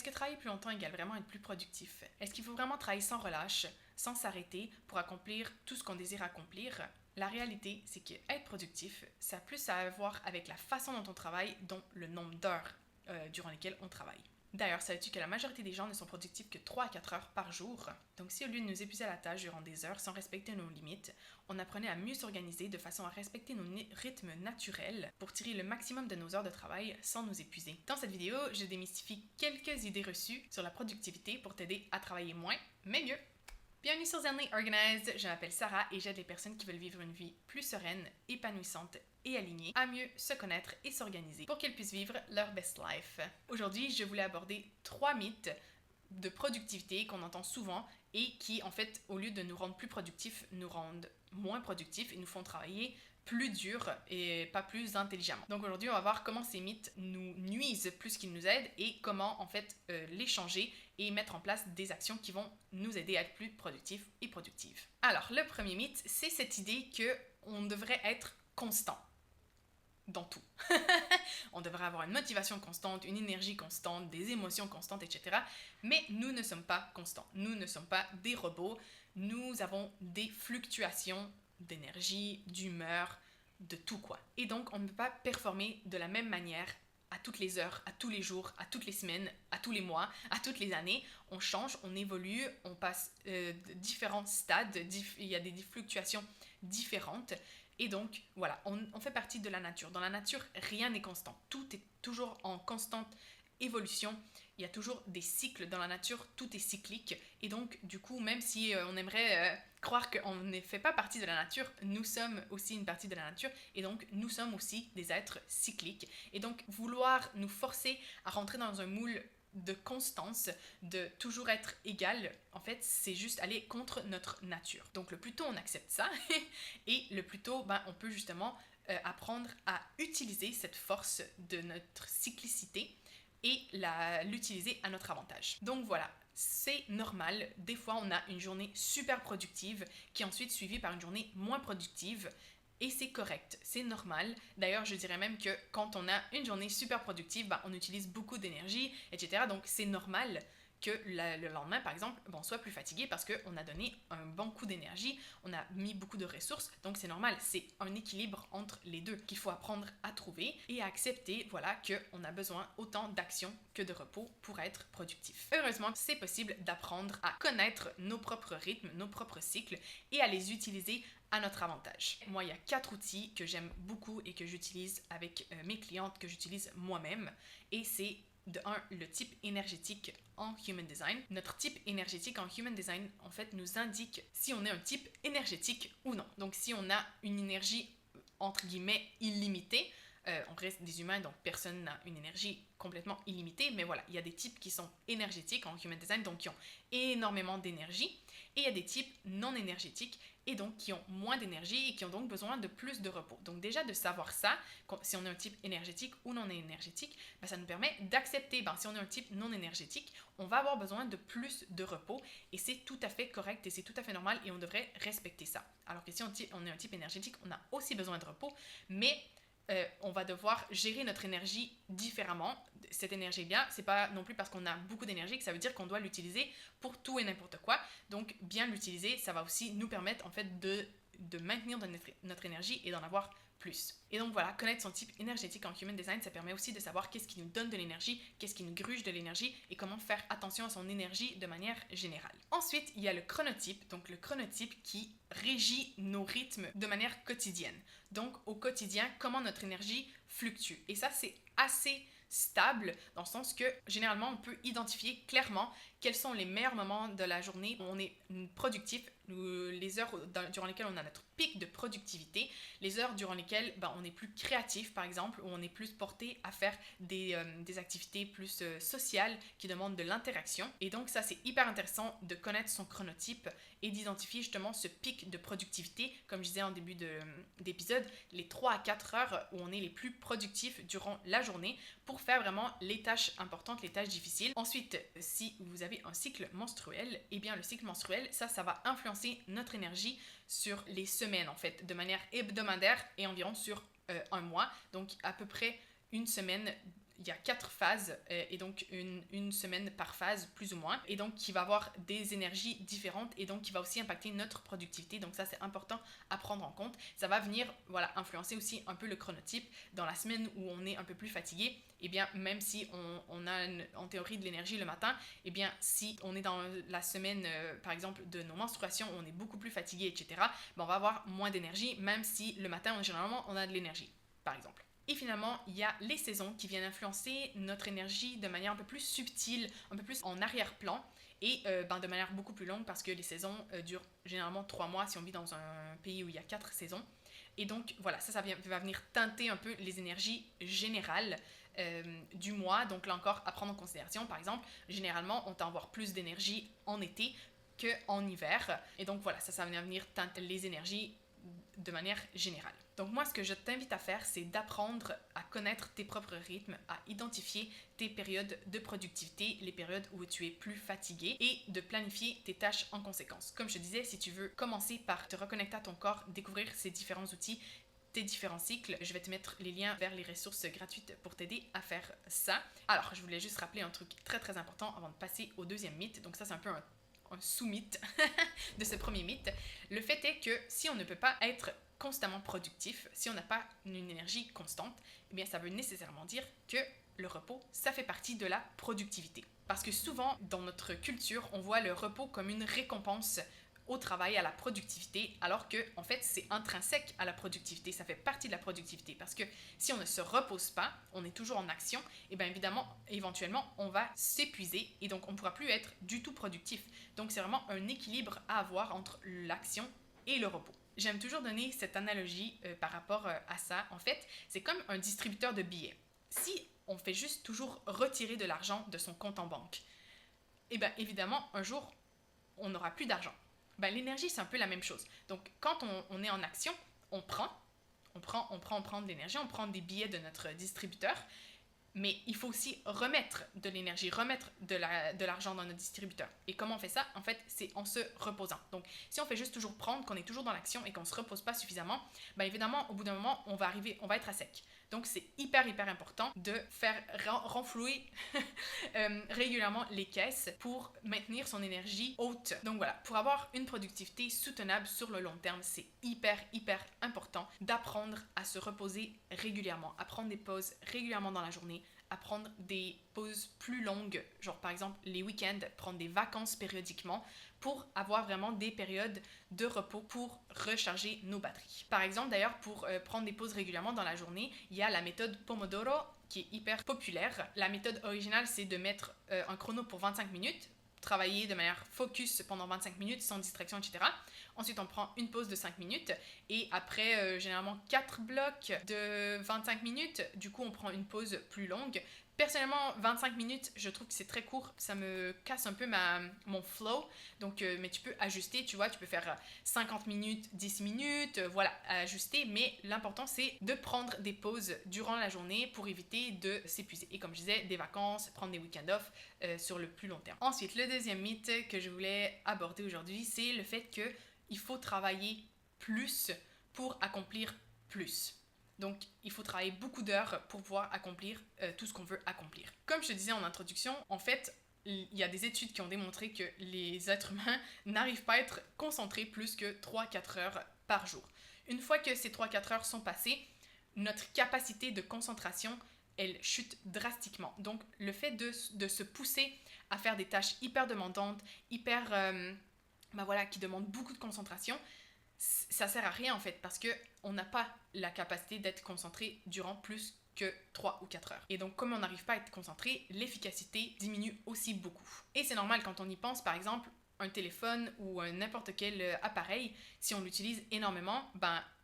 Est-ce que travailler plus longtemps égale vraiment être plus productif? Est-ce qu'il faut vraiment travailler sans relâche, sans s'arrêter pour accomplir tout ce qu'on désire accomplir? La réalité, c'est que être productif, ça a plus à voir avec la façon dont on travaille, dont le nombre d'heures durant lesquelles on travaille. D'ailleurs, savais-tu que la majorité des gens ne sont productifs que 3 à 4 heures par jour? Donc si au lieu de nous épuiser à la tâche durant des heures sans respecter nos limites, on apprenait à mieux s'organiser de façon à respecter nos rythmes naturels pour tirer le maximum de nos heures de travail sans nous épuiser. Dans cette vidéo, je démystifie quelques idées reçues sur la productivité pour t'aider à travailler moins, mais mieux. Bienvenue sur Zenly Organized, je m'appelle Sarah et j'aide les personnes qui veulent vivre une vie plus sereine, épanouissante et alignée à mieux se connaître et s'organiser pour qu'elles puissent vivre leur best life. Aujourd'hui, je voulais aborder 3 mythes de productivité qu'on entend souvent et qui, en fait, au lieu de nous rendre plus productifs, nous rendent moins productifs et nous font travailler plus dur et pas plus intelligemment. Donc aujourd'hui, on va voir comment ces mythes nous nuisent plus qu'ils nous aident et comment en fait les changer et mettre en place des actions qui vont nous aider à être plus productifs et productives. Alors, le premier mythe, c'est cette idée qu'on devrait être constant dans tout. On devrait avoir une motivation constante, une énergie constante, des émotions constantes, etc. Mais nous ne sommes pas constants. Nous ne sommes pas des robots. Nous avons des fluctuations d'énergie, d'humeur, de tout quoi. Et donc, on ne peut pas performer de la même manière à toutes les heures, à tous les jours, à toutes les semaines, à tous les mois, à toutes les années. On change, on évolue, on passe différents stades, il y a des fluctuations différentes. Et donc, voilà, on fait partie de la nature. Dans la nature, rien n'est constant. Tout est toujours en constante évolution. Il y a toujours des cycles dans la nature, tout est cyclique. Et donc, du coup, même si on aimerait croire qu'on ne fait pas partie de la nature, nous sommes aussi une partie de la nature. Et donc, nous sommes aussi des êtres cycliques. Et donc, vouloir nous forcer à rentrer dans un moule de constance, de toujours être égal, en fait, c'est juste aller contre notre nature. Donc, le plus tôt on accepte ça, et le plus tôt, on peut justement apprendre à utiliser cette force de notre cyclicité et l'utiliser à notre avantage. Donc voilà, c'est normal. Des fois, on a une journée super productive qui est ensuite suivie par une journée moins productive. Et c'est correct, c'est normal. D'ailleurs, je dirais même que quand on a une journée super productive, on utilise beaucoup d'énergie, etc. Donc c'est normal que le lendemain, par exemple, on soit plus fatigué parce qu'on a donné un bon coup d'énergie, on a mis beaucoup de ressources, donc c'est normal. C'est un équilibre entre les deux qu'il faut apprendre à trouver et à accepter, voilà, qu'on a besoin autant d'action que de repos pour être productif. Heureusement, c'est possible d'apprendre à connaître nos propres rythmes, nos propres cycles et à les utiliser à notre avantage. Moi, il y a 4 outils que j'aime beaucoup et que j'utilise avec mes clientes, que j'utilise moi-même, et c'est de 1, le type énergétique en Human Design. Notre type énergétique en Human Design, en fait, nous indique si on est un type énergétique ou non. Donc, si on a une énergie, entre guillemets, illimitée, on reste des humains, donc personne n'a une énergie complètement illimitée, mais voilà, il y a des types qui sont énergétiques en Human Design, donc qui ont énormément d'énergie, et il y a des types non énergétiques, et donc qui ont moins d'énergie et qui ont donc besoin de plus de repos. Donc déjà de savoir ça, si on est un type énergétique ou non énergétique, ça nous permet d'accepter, si on est un type non énergétique, on va avoir besoin de plus de repos, et c'est tout à fait correct, et c'est tout à fait normal, et on devrait respecter ça. Alors que si on est un type énergétique, on a aussi besoin de repos, mais on va devoir gérer notre énergie différemment. Cette énergie bien, c'est pas non plus parce qu'on a beaucoup d'énergie que ça veut dire qu'on doit l'utiliser pour tout et n'importe quoi. Donc bien l'utiliser, ça va aussi nous permettre en fait de maintenir notre énergie et d'en avoir plus. Et donc voilà, connaître son type énergétique en Human Design, ça permet aussi de savoir qu'est-ce qui nous donne de l'énergie, qu'est-ce qui nous gruge de l'énergie et comment faire attention à son énergie de manière générale. Ensuite, il y a le chronotype, donc le chronotype qui régit nos rythmes de manière quotidienne. Donc au quotidien, comment notre énergie fluctue. Et ça, c'est assez stable dans le sens que généralement on peut identifier clairement quels sont les meilleurs moments de la journée où on est productif, les heures durant lesquelles on a notre pic de productivité, les heures durant lesquelles on est plus créatif par exemple, où on est plus porté à faire des activités plus sociales qui demandent de l'interaction. Et donc ça, c'est hyper intéressant de connaître son chronotype et d'identifier justement ce pic de productivité, comme je disais en début d'épisode, les 3 à 4 heures où on est les plus productifs durant la journée pour faire vraiment les tâches importantes, les tâches difficiles. Ensuite, si vous avez un cycle menstruel, eh bien le cycle menstruel, ça va influencer notre énergie sur les semaines en fait, de manière hebdomadaire et environ sur un mois. Donc à peu près une semaine il y a 4 phases et donc une semaine par phase plus ou moins, et donc qui va avoir des énergies différentes et donc qui va aussi impacter notre productivité. Donc ça, c'est important à prendre en compte. Ça va venir influencer aussi un peu le chronotype. Dans la semaine où on est un peu plus fatigué, et bien même si on a en théorie de l'énergie le matin, et bien si on est dans la semaine par exemple de nos menstruations où on est beaucoup plus fatigué, etc., ben, on va avoir moins d'énergie, même si le matin généralement on a de l'énergie par exemple. Et finalement, il y a les saisons qui viennent influencer notre énergie de manière un peu plus subtile, un peu plus en arrière-plan, et de manière beaucoup plus longue, parce que les saisons durent généralement 3 mois si on vit dans un pays où il y a 4 saisons. Et donc voilà, ça va venir teinter un peu les énergies générales du mois. Donc là encore, à prendre en considération. Par exemple, généralement, on tend à avoir plus d'énergie en été qu'en hiver. Et donc voilà, ça va venir teinter les énergies de manière générale. Donc moi, ce que je t'invite à faire, c'est d'apprendre à connaître tes propres rythmes, à identifier tes périodes de productivité, les périodes où tu es plus fatigué, et de planifier tes tâches en conséquence. Comme je te disais, si tu veux commencer par te reconnecter à ton corps, découvrir ces différents outils, tes différents cycles, je vais te mettre les liens vers les ressources gratuites pour t'aider à faire ça. Alors, je voulais juste rappeler un truc très très important avant de passer au deuxième mythe. Donc ça, c'est un peu un sous-mythe de ce premier mythe. Le fait est que si on ne peut pas être constamment productif, si on n'a pas une énergie constante, eh bien ça veut nécessairement dire que le repos, ça fait partie de la productivité. Parce que souvent, dans notre culture, on voit le repos comme une récompense au travail, à la productivité, alors que en fait c'est intrinsèque à la productivité, ça fait partie de la productivité, parce que si on ne se repose pas, on est toujours en action, et bien évidemment, éventuellement, on va s'épuiser et donc on ne pourra plus être du tout productif. Donc c'est vraiment un équilibre à avoir entre l'action et le repos. J'aime toujours donner cette analogie par rapport à ça. En fait, c'est comme un distributeur de billets. Si on fait juste toujours retirer de l'argent de son compte en banque, et bien évidemment, un jour, on n'aura plus d'argent. Ben, l'énergie, c'est un peu la même chose. Donc, quand on est en action, on prend de l'énergie, on prend des billets de notre distributeur, mais il faut aussi remettre de l'énergie, remettre de l'argent dans notre distributeur. Et comment on fait ça? En fait, c'est en se reposant. Donc, si on fait juste toujours prendre, qu'on est toujours dans l'action et qu'on ne se repose pas suffisamment, ben évidemment, au bout d'un moment, on va être à sec. Donc, c'est hyper important de faire renflouer régulièrement les caisses pour maintenir son énergie haute. Donc voilà, pour avoir une productivité soutenable sur le long terme, c'est hyper important d'apprendre à se reposer régulièrement, à prendre des pauses régulièrement dans la journée, à prendre des pauses plus longues, genre par exemple les week-ends, prendre des vacances périodiquement pour avoir vraiment des périodes de repos pour recharger nos batteries. Par exemple d'ailleurs, pour prendre des pauses régulièrement dans la journée, il y a la méthode Pomodoro qui est hyper populaire. La méthode originale, c'est de mettre un chrono pour 25 minutes, travailler de manière focus pendant 25 minutes sans distraction, etc. Ensuite, on prend une pause de 5 minutes et après généralement 4 blocs de 25 minutes, du coup on prend une pause plus longue. Personnellement, 25 minutes, je trouve que c'est très court, ça me casse un peu mon flow, donc, mais tu peux ajuster, tu vois, tu peux faire 50 minutes, 10 minutes, voilà, à ajuster, mais l'important c'est de prendre des pauses durant la journée pour éviter de s'épuiser. Et comme je disais, des vacances, prendre des week-ends off sur le plus long terme. Ensuite, le deuxième mythe que je voulais aborder aujourd'hui, c'est le fait qu'il faut travailler plus pour accomplir plus. Donc, il faut travailler beaucoup d'heures pour pouvoir accomplir tout ce qu'on veut accomplir. Comme je te disais en introduction, en fait, il y a des études qui ont démontré que les êtres humains n'arrivent pas à être concentrés plus que 3-4 heures par jour. Une fois que ces 3-4 heures sont passées, notre capacité de concentration, elle chute drastiquement. Donc, le fait de se pousser à faire des tâches hyper demandantes, qui demandent beaucoup de concentration, ça sert à rien en fait, parce qu'on n'a pas la capacité d'être concentré durant plus que 3 ou 4 heures. Et donc, comme on n'arrive pas à être concentré, l'efficacité diminue aussi beaucoup. Et c'est normal quand on y pense, par exemple, un téléphone ou n'importe quel appareil, si on l'utilise énormément,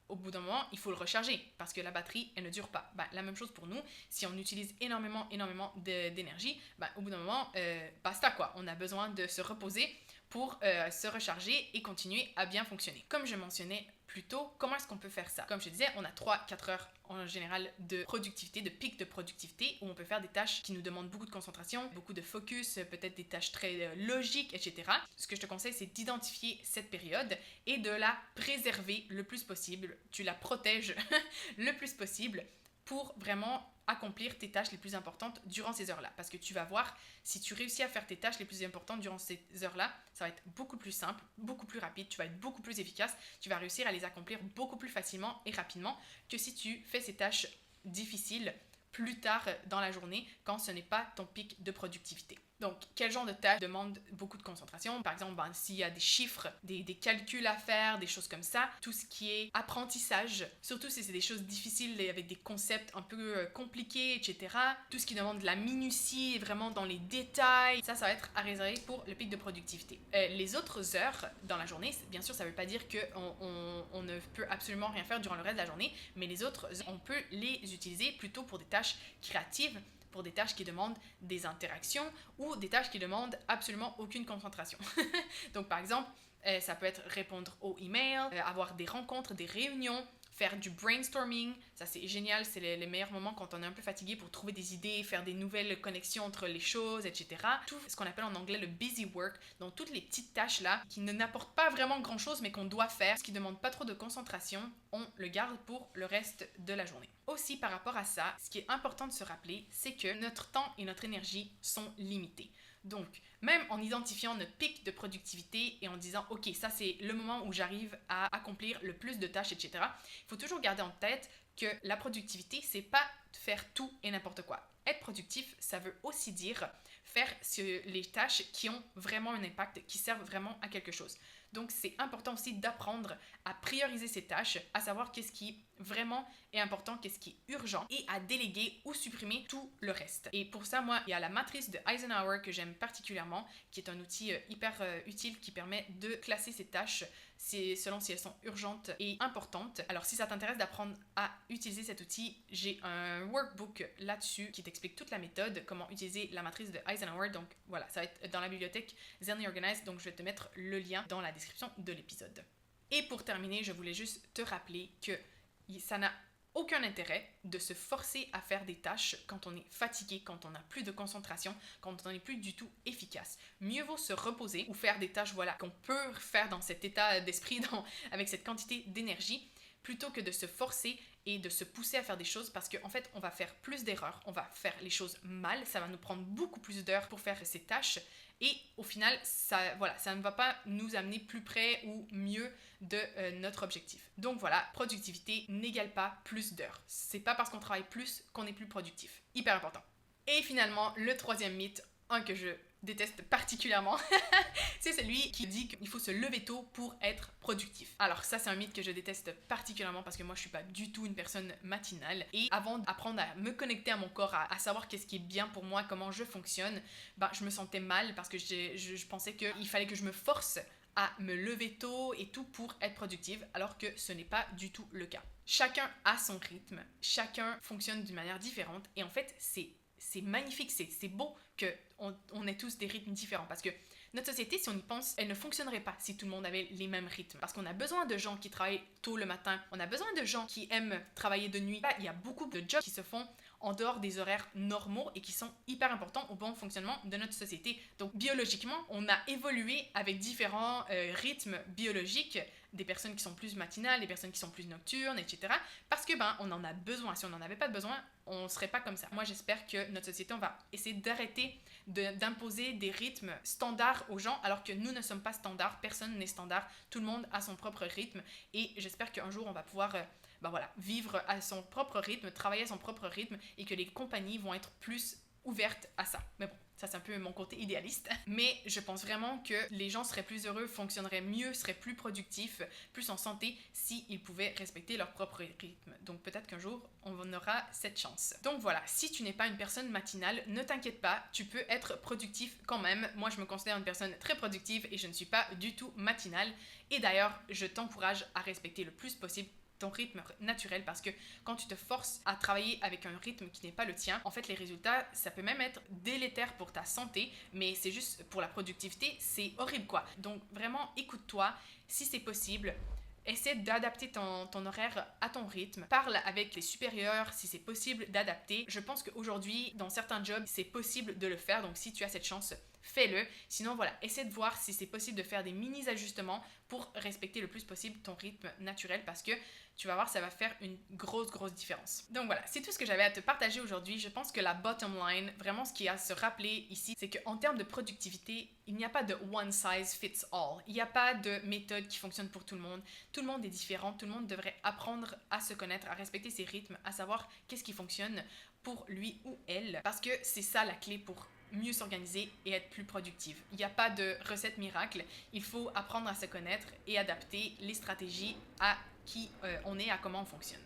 au bout d'un moment, il faut le recharger parce que la batterie, elle ne dure pas. La même chose pour nous, si on utilise énormément d'énergie, au bout d'un moment, basta quoi. On a besoin de se reposer pour se recharger et continuer à bien fonctionner. Comme je mentionnais plus tôt, comment est-ce qu'on peut faire ça? Comme je te disais, on a 3-4 heures en général de productivité, de pic de productivité, où on peut faire des tâches qui nous demandent beaucoup de concentration, beaucoup de focus, peut-être des tâches très logiques, etc. Ce que je te conseille, c'est d'identifier cette période et de la préserver le plus possible. Tu la protèges le plus possible pour vraiment accomplir tes tâches les plus importantes durant ces heures-là. Parce que tu vas voir, si tu réussis à faire tes tâches les plus importantes durant ces heures-là, ça va être beaucoup plus simple, beaucoup plus rapide, tu vas être beaucoup plus efficace, tu vas réussir à les accomplir beaucoup plus facilement et rapidement que si tu fais ces tâches difficiles plus tard dans la journée quand ce n'est pas ton pic de productivité. Donc, quel genre de tâches demande beaucoup de concentration? Par exemple, s'il y a des chiffres, des calculs à faire, des choses comme ça, tout ce qui est apprentissage, surtout si c'est des choses difficiles avec des concepts un peu compliqués, etc. Tout ce qui demande de la minutie, vraiment dans les détails, ça va être à réserver pour le pic de productivité. Les autres heures dans la journée, bien sûr, ça ne veut pas dire qu'on ne peut absolument rien faire durant le reste de la journée, mais les autres heures, on peut les utiliser plutôt pour des tâches créatives, pour des tâches qui demandent des interactions ou des tâches qui demandent absolument aucune concentration. Donc par exemple, ça peut être répondre aux emails, avoir des rencontres, des réunions, faire du brainstorming, ça c'est génial, c'est les meilleurs moments quand on est un peu fatigué pour trouver des idées, faire des nouvelles connexions entre les choses, etc. Tout ce qu'on appelle en anglais le busy work, donc toutes les petites tâches là qui ne n'apportent pas vraiment grand chose mais qu'on doit faire, ce qui ne demande pas trop de concentration, on le garde pour le reste de la journée. Aussi par rapport à ça, ce qui est important de se rappeler, c'est que notre temps et notre énergie sont limités. Donc, même en identifiant notre pic de productivité et en disant « Ok, ça c'est le moment où j'arrive à accomplir le plus de tâches, etc. » Il faut toujours garder en tête que la productivité, c'est pas faire tout et n'importe quoi. Être productif, ça veut aussi dire faire les tâches qui ont vraiment un impact, qui servent vraiment à quelque chose. Donc, c'est important aussi d'apprendre à prioriser ces tâches, à savoir qu'est-ce qui vraiment est important, qu'est-ce qui est urgent et à déléguer ou supprimer tout le reste. Et pour ça, moi, il y a la matrice de Eisenhower que j'aime particulièrement, qui est un outil hyper utile qui permet de classer ces tâches selon si elles sont urgentes et importantes. Alors, si ça t'intéresse d'apprendre à utiliser cet outil, j'ai un workbook là-dessus qui t'explique toute la méthode, comment utiliser la matrice de Eisenhower. Donc voilà, ça va être dans la bibliothèque Zen Organize, donc je vais te mettre le lien dans la description de l'épisode. Et pour terminer, je voulais juste te rappeler que ça n'a aucun intérêt de se forcer à faire des tâches quand on est fatigué, quand on n'a plus de concentration, quand on n'est plus du tout efficace. Mieux vaut se reposer ou faire des tâches qu'on peut faire dans cet état d'esprit, avec cette quantité d'énergie, plutôt que de se forcer et de se pousser à faire des choses parce qu'en fait, on va faire plus d'erreurs, on va faire les choses mal, ça va nous prendre beaucoup plus d'heures pour faire ces tâches et au final, ça ne va pas nous amener plus près ou mieux de notre objectif. Donc voilà, productivité n'égale pas plus d'heures. C'est pas parce qu'on travaille plus qu'on est plus productif. Hyper important. Et finalement, le troisième mythe, un que je déteste particulièrement, c'est celui qui dit qu'il faut se lever tôt pour être productif. Alors ça, c'est un mythe que je déteste particulièrement parce que moi, je suis pas du tout une personne matinale. Et avant d'apprendre à me connecter à mon corps, à savoir qu'est-ce qui est bien pour moi, comment je fonctionne, je me sentais mal parce que je pensais qu'il fallait que je me force à me lever tôt et tout pour être productive, alors que ce n'est pas du tout le cas. Chacun a son rythme, chacun fonctionne d'une manière différente et en fait, c'est magnifique, c'est beau qu'on ait tous des rythmes différents parce que notre société, si on y pense, elle ne fonctionnerait pas si tout le monde avait les mêmes rythmes. Parce qu'on a besoin de gens qui travaillent tôt le matin, on a besoin de gens qui aiment travailler de nuit. Il y a beaucoup de jobs qui se font en dehors des horaires normaux et qui sont hyper importants au bon fonctionnement de notre société. Donc biologiquement, on a évolué avec différents rythmes biologiques, des personnes qui sont plus matinales, des personnes qui sont plus nocturnes, etc. Parce que on en a besoin. Si on n'en avait pas besoin, on ne serait pas comme ça. Moi, j'espère que notre société, on va essayer d'arrêter d'imposer des rythmes standards aux gens, alors que nous ne sommes pas standards, personne n'est standard, tout le monde a son propre rythme, et j'espère qu'un jour, on va pouvoir vivre à son propre rythme, travailler à son propre rythme, et que les compagnies vont être plus ouvertes à ça. Mais bon, ça c'est un peu mon côté idéaliste. Mais je pense vraiment que les gens seraient plus heureux, fonctionneraient mieux, seraient plus productifs, plus en santé s'ils pouvaient respecter leur propre rythme. Donc peut-être qu'un jour, on aura cette chance. Donc voilà, si tu n'es pas une personne matinale, ne t'inquiète pas, tu peux être productif quand même. Moi, je me considère une personne très productive et je ne suis pas du tout matinale. Et d'ailleurs, je t'encourage à respecter le plus possible ton rythme naturel parce que quand tu te forces à travailler avec un rythme qui n'est pas le tien, en fait les résultats, ça peut même être délétère pour ta santé, mais c'est juste pour la productivité, c'est horrible quoi. Donc vraiment écoute-toi, si c'est possible, essaie d'adapter ton horaire à ton rythme. Parle avec les supérieurs si c'est possible d'adapter. Je pense qu'aujourd'hui, dans certains jobs, c'est possible de le faire. Donc si tu as cette chance, fais-le. Sinon, voilà, essaie de voir si c'est possible de faire des mini-ajustements pour respecter le plus possible ton rythme naturel parce que tu vas voir, ça va faire une grosse différence. Donc voilà, c'est tout ce que j'avais à te partager aujourd'hui. Je pense que la bottom line, vraiment ce qu'il y a à se rappeler ici, c'est qu'en termes de productivité, il n'y a pas de one size fits all. Il n'y a pas de méthode qui fonctionne pour tout le monde. Tout le monde est différent. Tout le monde devrait apprendre à se connaître, à respecter ses rythmes, à savoir qu'est-ce qui fonctionne pour lui ou elle. Parce que c'est ça la clé pour mieux s'organiser et être plus productive. Il n'y a pas de recette miracle. Il faut apprendre à se connaître et adapter les stratégies à qui on est, à comment on fonctionne.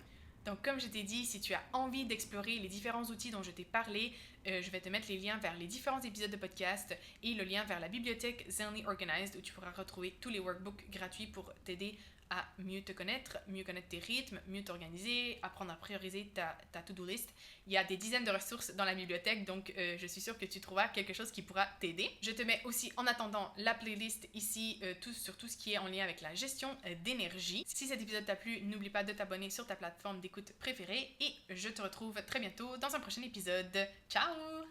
Donc comme je t'ai dit, si tu as envie d'explorer les différents outils dont je t'ai parlé, je vais te mettre les liens vers les différents épisodes de podcast et le lien vers la bibliothèque Zenly Organized où tu pourras retrouver tous les workbooks gratuits pour t'aider à mieux te connaître, mieux connaître tes rythmes, mieux t'organiser, apprendre à prioriser ta to-do list. Il y a des dizaines de ressources dans la bibliothèque, donc je suis sûre que tu trouveras quelque chose qui pourra t'aider. Je te mets aussi en attendant la playlist ici sur tout ce qui est en lien avec la gestion d'énergie. Si cet épisode t'a plu, n'oublie pas de t'abonner sur ta plateforme d'écoute préférée et je te retrouve très bientôt dans un prochain épisode. Ciao!